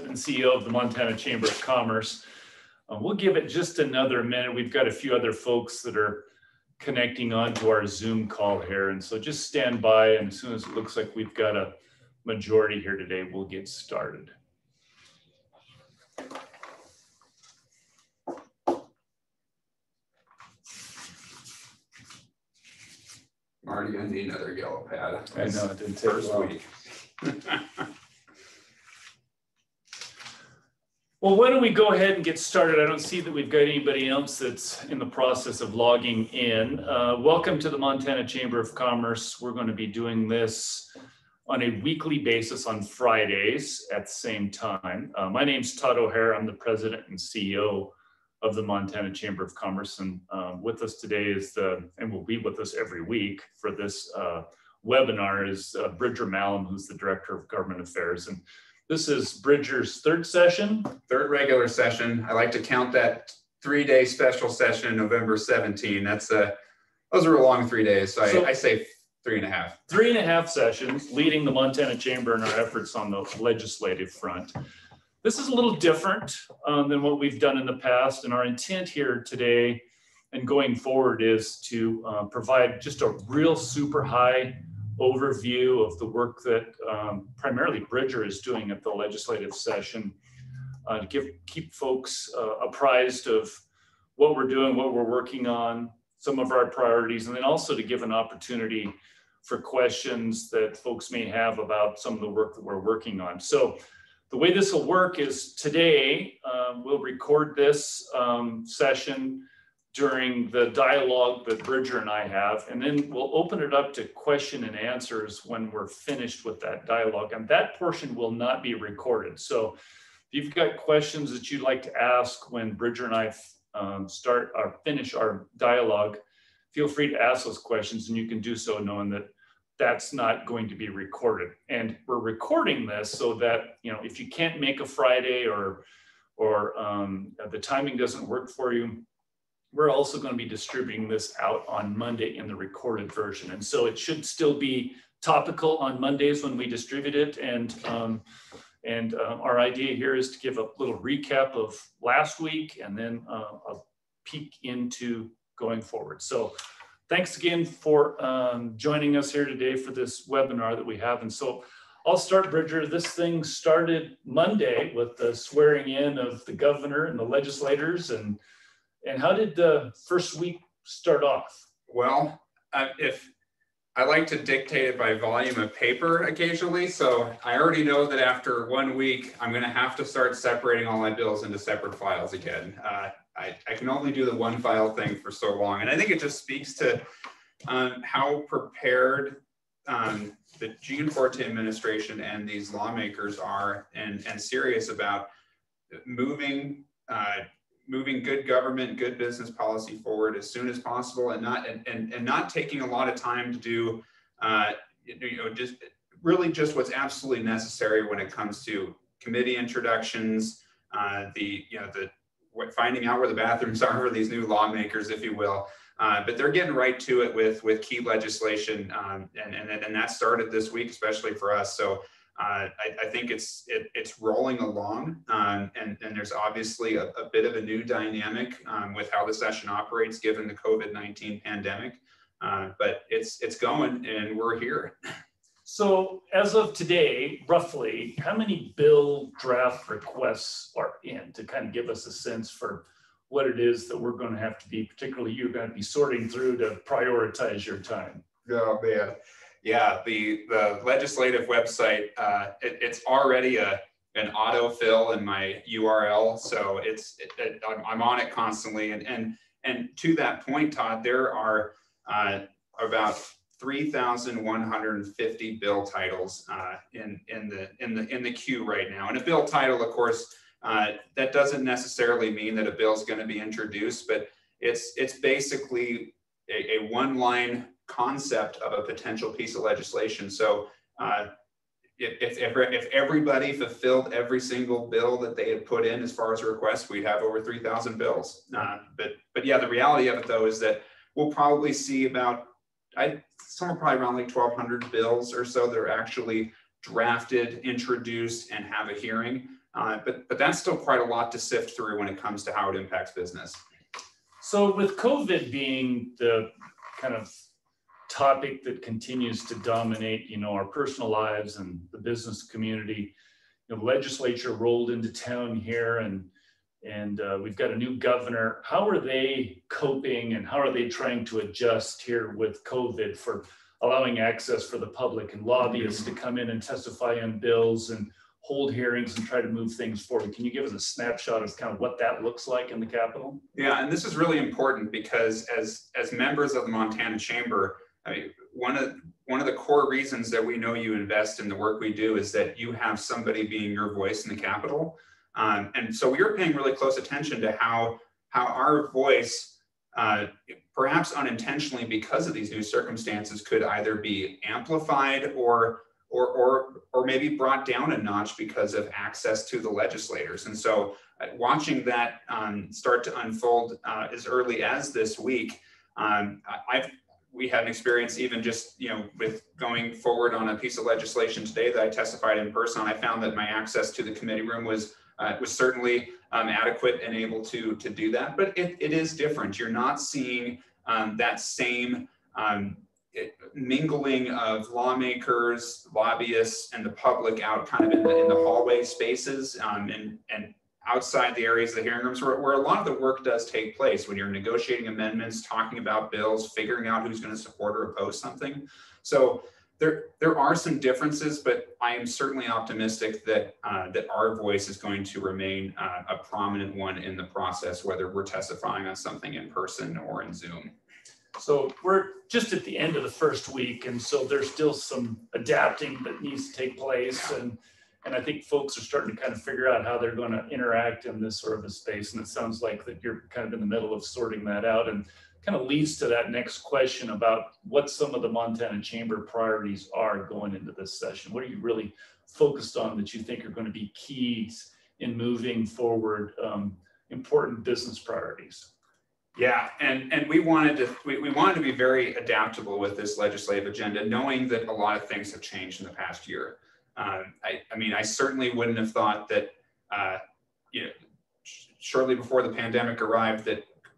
and CEO of the Montana Chamber of Commerce. We'll give it just another minute. We've got a few other folks that are connecting onto our Zoom call here. And so just stand by, and as soon as it looks like we've got a majority here today, we'll get started. I'm already gonna need another yellow pad. I know, it didn't take first long. week. Well, why don't we go ahead and get started? I don't see that we've got anybody else that's in the process of logging in. Welcome to the Montana Chamber of Commerce. We're going to be doing this on a weekly basis on Fridays at the same time. My name's Todd O'Hair. I'm the president and CEO of the Montana Chamber of Commerce. And with us today is and will be with us every week for this webinar is Bridger Mahlum, who's the Director of Government Affairs. And this is Bridger's third session. Third regular session. I like to count that 3-day special session, November 17. Those are a long 3 days. So I say 3.5. 3.5 sessions leading the Montana Chamber in our efforts on the legislative front. This is a little different than what we've done in the past. And our intent here today and going forward is to provide just a real super high overview of the work that primarily Bridger is doing at the legislative session to keep folks apprised of what we're doing, what we're working on, some of our priorities, and then also to give an opportunity for questions that folks may have about some of the work that we're working on. So the way this will work is today we'll record this session during the dialogue that Bridger and I have, and then we'll open it up to question and answers when we're finished with that dialogue. And that portion will not be recorded. So if you've got questions that you'd like to ask when Bridger and I start or finish our dialogue, feel free to ask those questions, and you can do so knowing that that's not going to be recorded. And we're recording this so that, you know, if you can't make a Friday or the timing doesn't work for you, we're also going to be distributing this out on Monday in the recorded version. And so it should still be topical on Mondays when we distribute it. And our idea here is to give a little recap of last week and then a peek into going forward. So thanks again for joining us here today for this webinar that we have. And so I'll start, Bridger. This thing started Monday with the swearing in of the governor and the legislators. And how did the first week start off? Well, if I like to dictate it by volume of paper occasionally, so I already know that after 1 week, I'm going to have to start separating all my bills into separate files again. I can only do the one file thing for so long. And I think it just speaks to how prepared the Gianforte administration and these lawmakers are and serious about moving good government, good business policy forward as soon as possible, and not taking a lot of time to do just what's absolutely necessary when it comes to committee introductions, finding out where the bathrooms are for these new lawmakers, if you will. But they're getting right to it with key legislation, and that started this week, especially for us. So I think it's rolling along, and there's obviously a bit of a new dynamic with how the session operates given the COVID-19 pandemic, but it's going, and we're here. So as of today, roughly, how many bill draft requests are in, to kind of give us a sense for what it is that we're going to have to be, particularly you're going to be sorting through to prioritize your time? Oh, man. Yeah, the legislative website, it's already an autofill in my URL, so I'm on it constantly. And to that point, Todd, there are about 3,150 bill titles in the queue right now. And a bill title, of course, that doesn't necessarily mean that a bill is going to be introduced, but it's basically a one-line concept of a potential piece of legislation. So if everybody fulfilled every single bill that they had put in as far as a request, we'd have over 3,000 bills. But yeah, the reality of it though is that we'll probably see about somewhere probably around like 1,200 bills or so that are actually drafted, introduced, and have a hearing. But that's still quite a lot to sift through when it comes to how it impacts business. So with COVID being the kind of topic that continues to dominate, our personal lives and the business community, the legislature rolled into town here, and we've got a new governor. How are they coping, and how are they trying to adjust here with COVID for allowing access for the public and lobbyists to come in and testify on bills and hold hearings and try to move things forward? Can you give us a snapshot of kind of what that looks like in the Capitol? Yeah, and this is really important because as members of the Montana Chamber, I mean, one of the core reasons that we know you invest in the work we do is that you have somebody being your voice in the Capitol. And so we are paying really close attention to how our voice, perhaps unintentionally because of these new circumstances, could either be amplified or maybe brought down a notch because of access to the legislators. And so watching that start to unfold as early as this week, we had an experience even just, with going forward on a piece of legislation today that I testified in person. I found that my access to the committee room was certainly adequate and able to do that, but it is different. You're not seeing that same mingling of lawmakers, lobbyists, and the public out kind of in the hallway spaces and outside the areas of the hearing rooms where a lot of the work does take place when you're negotiating amendments, talking about bills, figuring out who's going to support or oppose something. So there are some differences, but I am certainly optimistic that our voice is going to remain a prominent one in the process, whether we're testifying on something in person or in Zoom. So we're just at the end of the first week, and so there's still some adapting that needs to take place, and I think folks are starting to kind of figure out how they're going to interact in this sort of a space, and it sounds like that you're kind of in the middle of sorting that out, and kind of leads to that next question about what some of the Montana Chamber priorities are going into this session. What are you really focused on that you think are going to be keys in moving forward important business priorities? Yeah, and we wanted to be very adaptable with this legislative agenda, knowing that a lot of things have changed in the past year. I mean, I certainly wouldn't have thought that, shortly before the pandemic arrived,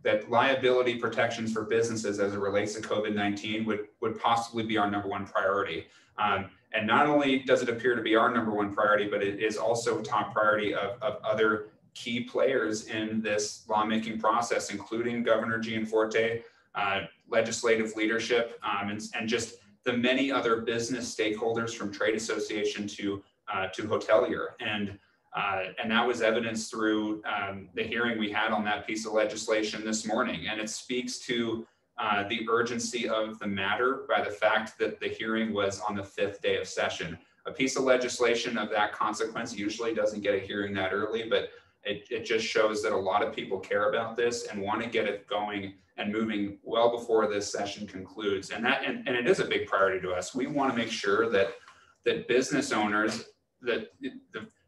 that liability protections for businesses as it relates to COVID-19 would possibly be our number one priority. And not only does it appear to be our number one priority, but it is also a top priority of other key players in this lawmaking process, including Governor Gianforte, legislative leadership, and just the many other business stakeholders from trade association to hotelier. And that was evidenced through the hearing we had on that piece of legislation this morning. And it speaks to the urgency of the matter by the fact that the hearing was on the 5th day of session. A piece of legislation of that consequence usually doesn't get a hearing that early, but it just shows that a lot of people care about this and want to get it going and moving well before this session concludes. And it is a big priority to us. We want to make sure that business owners, that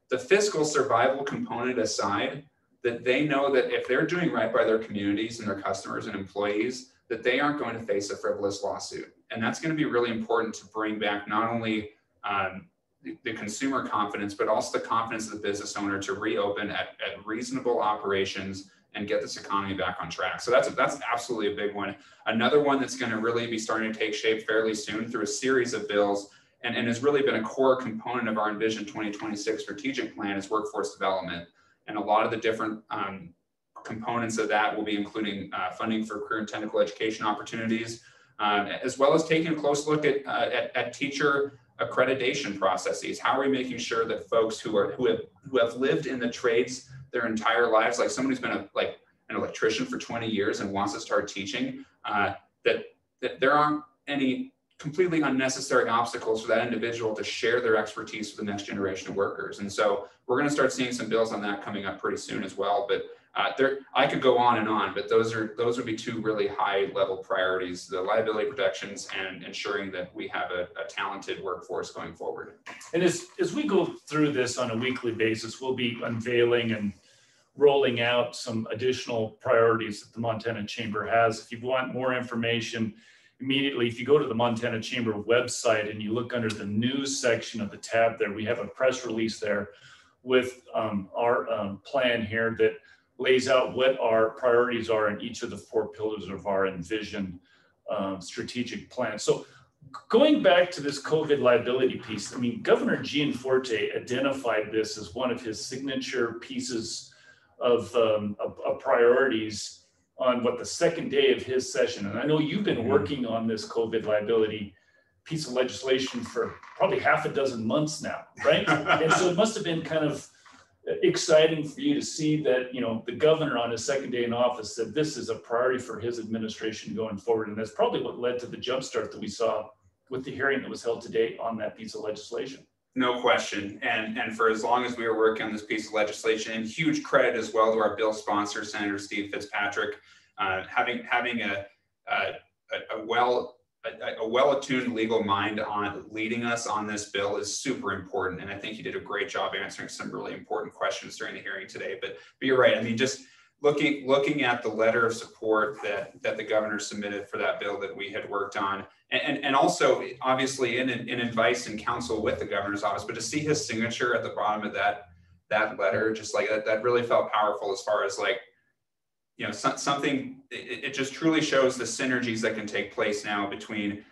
the fiscal survival component aside, that they know that if they're doing right by their communities and their customers and employees, that they aren't going to face a frivolous lawsuit. And that's going to be really important to bring back not only the consumer confidence, but also the confidence of the business owner to reopen at reasonable operations and get this economy back on track. So that's absolutely a big one. Another one that's going to really be starting to take shape fairly soon through a series of bills and has really been a core component of our Envision 2026 strategic plan is workforce development. And a lot of the different components of that will be including funding for career and technical education opportunities, as well as taking a close look at teacher accreditation processes. How are we making sure that folks who have lived in the trades their entire lives, like someone who's been an electrician for 20 years and wants to start teaching, that there aren't any completely unnecessary obstacles for that individual to share their expertise with the next generation of workers. And so we're going to start seeing some bills on that coming up pretty soon as well. But I could go on and on, but those would be two really high level priorities: the liability protections and ensuring that we have a talented workforce going forward. And as we go through this on a weekly basis, we'll be unveiling and rolling out some additional priorities that the Montana Chamber has. If you want more information, immediately, if you go to the Montana Chamber website and you look under the news section of the tab there, we have a press release there with our plan here that lays out what our priorities are in each of the 4 pillars of our envisioned strategic plan. So going back to this COVID liability piece, I mean, Governor Gianforte identified this as one of his signature pieces of priorities on the second day of his session. And I know you've been working on this COVID liability piece of legislation for probably half a dozen months now, right? And so it must have been kind of exciting for you to see that, the governor on his second day in office said this is a priority for his administration going forward. And that's probably what led to the jumpstart that we saw with the hearing that was held today on that piece of legislation. No question. And for as long as we were working on this piece of legislation, and huge credit as well to our bill sponsor, Senator Steve Fitzpatrick, having a well-attuned legal mind on leading us on this bill is super important. And I think he did a great job answering some really important questions during the hearing today. But you're right. I mean, just looking at the letter of support that the governor submitted for that bill that we had worked on, and also obviously in advice and counsel with the governor's office, but to see his signature at the bottom of that letter, just like that really felt powerful as far as something, it just truly shows the synergies that can take place now between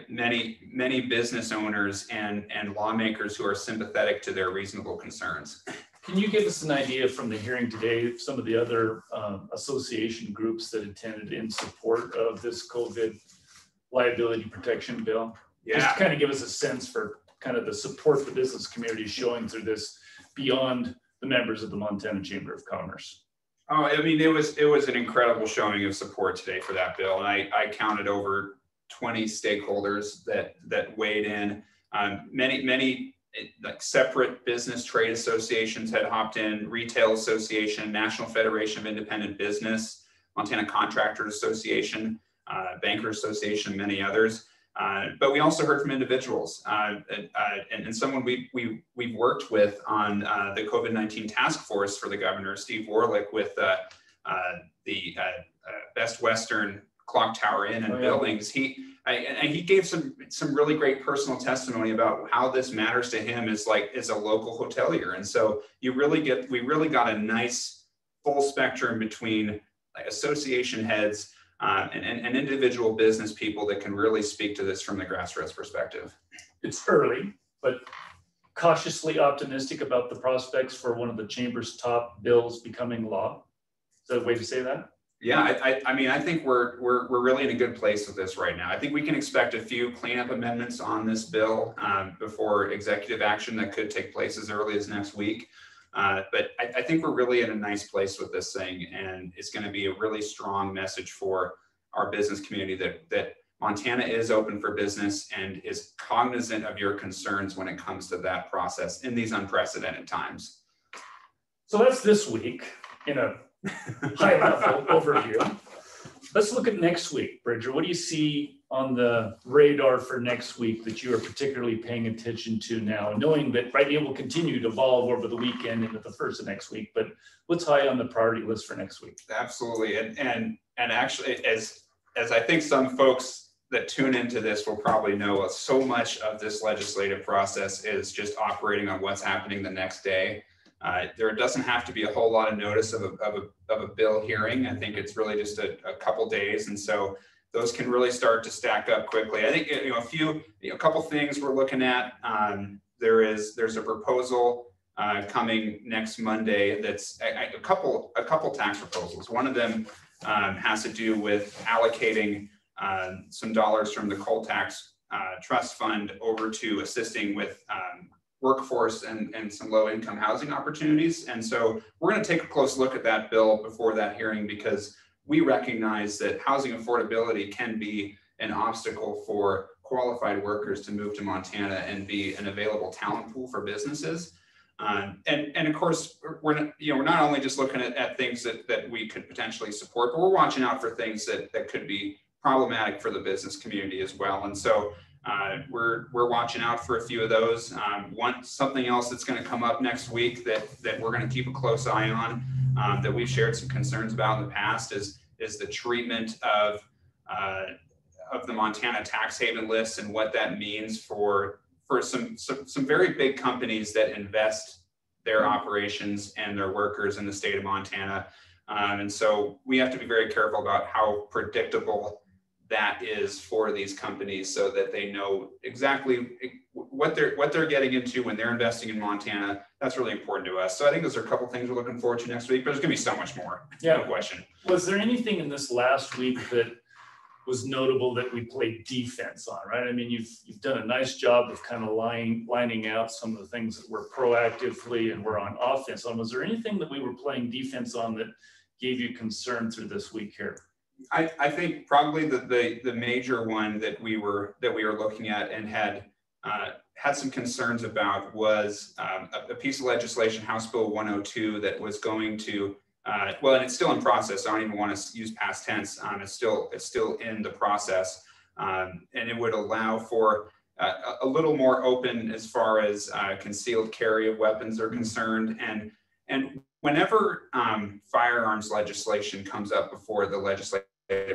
many business owners and lawmakers who are sympathetic to their reasonable concerns. Can you give us an idea from the hearing today, some of the other association groups that attended in support of this COVID liability protection bill? Yeah. Just to kind of give us a sense for kind of the support the business community is showing through this beyond the members of the Montana Chamber of Commerce. Oh, I mean, it was an incredible showing of support today for that bill. And I counted over 20 stakeholders that weighed in. Many like separate business trade associations had hopped in, Retail Association, National Federation of Independent Business, Montana Contractors Association, Bankers Association, many others. But we also heard from individuals and someone we've worked with on the COVID-19 task force for the governor, Steve Warlick, with the Best Western Clock Tower Inn and Billings. He gave some really great personal testimony about how this matters to him as a local hotelier. And so we really got a nice full spectrum between association heads and individual business people that can really speak to this from the grassroots perspective. It's early, but cautiously optimistic about the prospects for one of the chamber's top bills becoming law. Is that a way to say that? Yeah, I mean, I think we're really in a good place with this right now. I think we can expect a few cleanup amendments on this bill before executive action that could take place as early as next week. But I think we're really in a nice place with this thing, and it's going to be a really strong message for our business community that Montana is open for business and is cognizant of your concerns when it comes to that process in these unprecedented times. So that's this week in a high-level overview. Let's look at next week, Bridger. What do you see on the radar for next week that you are particularly paying attention to now, knowing that it will continue to evolve over the weekend into the first of next week, but what's high on the priority list for next week? Absolutely. And actually, as I think some folks that tune into this will probably know, so much of this legislative process is just operating on what's happening the next day. There doesn't have to be a whole lot of notice of a bill hearing. I think it's really just a couple days, and so those can really start to stack up quickly. I think a couple things we're looking at. There's a proposal coming next Monday that's a couple tax proposals. One of them has to do with allocating some dollars from the coal tax trust fund over to assisting with workforce and some low-income housing opportunities. And so we're going to take a close look at that bill before that hearing, because we recognize that housing affordability can be an obstacle for qualified workers to move to Montana and be an available talent pool for businesses. And of course, we're not only just looking at things that we could potentially support, but we're watching out for things that could be problematic for the business community as well. And so we're watching out for a few of those. Something else that's going to come up next week that we're going to keep a close eye on, that we've shared some concerns about in the past, is the treatment of the Montana tax haven list and what that means for some very big companies that invest their operations and their workers in the state of Montana. And so we have to be very careful about how predictable that is for these companies, so that they know exactly what they're getting into when they're investing in Montana. That's really important to us. So I think those are a couple things we're looking forward to next week, but there's gonna be so much more, no question. Was there anything in this last week that was notable that we played defense on, right? I mean, you've done a nice job of kind of lining out some of the things that we're proactively and we're on offense on. Was there anything that we were playing defense on that gave you concern through this week here? I think probably the major one that we were looking at and had some concerns about was a piece of legislation, House Bill 102, that was going to well, and it's still in process. I don't even want to use past tense. It's still in the process, and it would allow for a little more open as far as concealed carry of weapons are concerned. And whenever firearms legislation comes up before the legislative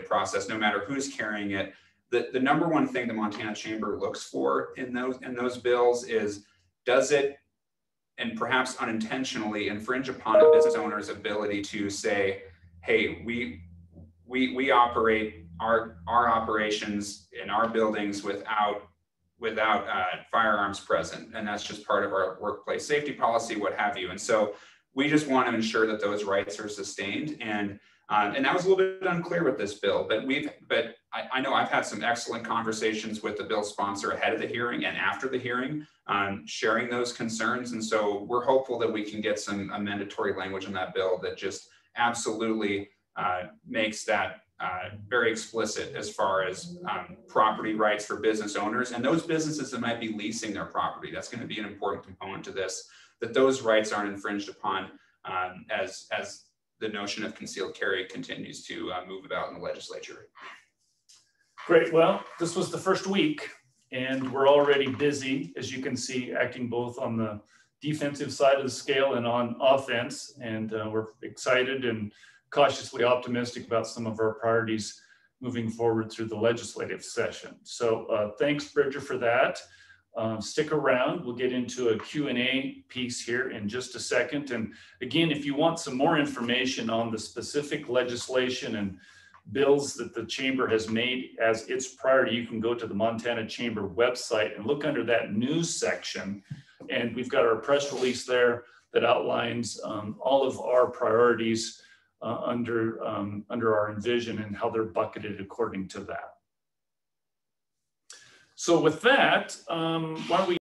process, no matter who's carrying it, the number one thing the Montana Chamber looks for in those bills is, does it, and perhaps unintentionally, infringe upon a business owner's ability to say, hey, we operate our operations in our buildings without firearms present, and that's just part of our workplace safety policy, what have you. And so we just want to ensure that those rights are sustained, and that was a little bit unclear with this bill, but I know I've had some excellent conversations with the bill sponsor ahead of the hearing and after the hearing, sharing those concerns. And so we're hopeful that we can get some mandatory language in that bill that just absolutely makes that very explicit as far as property rights for business owners and those businesses that might be leasing their property. That's going to be an important component to this, that those rights aren't infringed upon as the notion of concealed carry continues to move about in the legislature. Great. Well, this was the first week, and we're already busy, as you can see, acting both on the defensive side of the scale and on offense. And we're excited and cautiously optimistic about some of our priorities moving forward through the legislative session. So thanks, Bridger, for that. Stick around. We'll get into a Q&A piece here in just a second. And again, if you want some more information on the specific legislation and bills that the Chamber has made as its priority, you can go to the Montana Chamber website and look under that news section. And we've got our press release there that outlines all of our priorities under our envision and how they're bucketed according to that. So with that, why don't we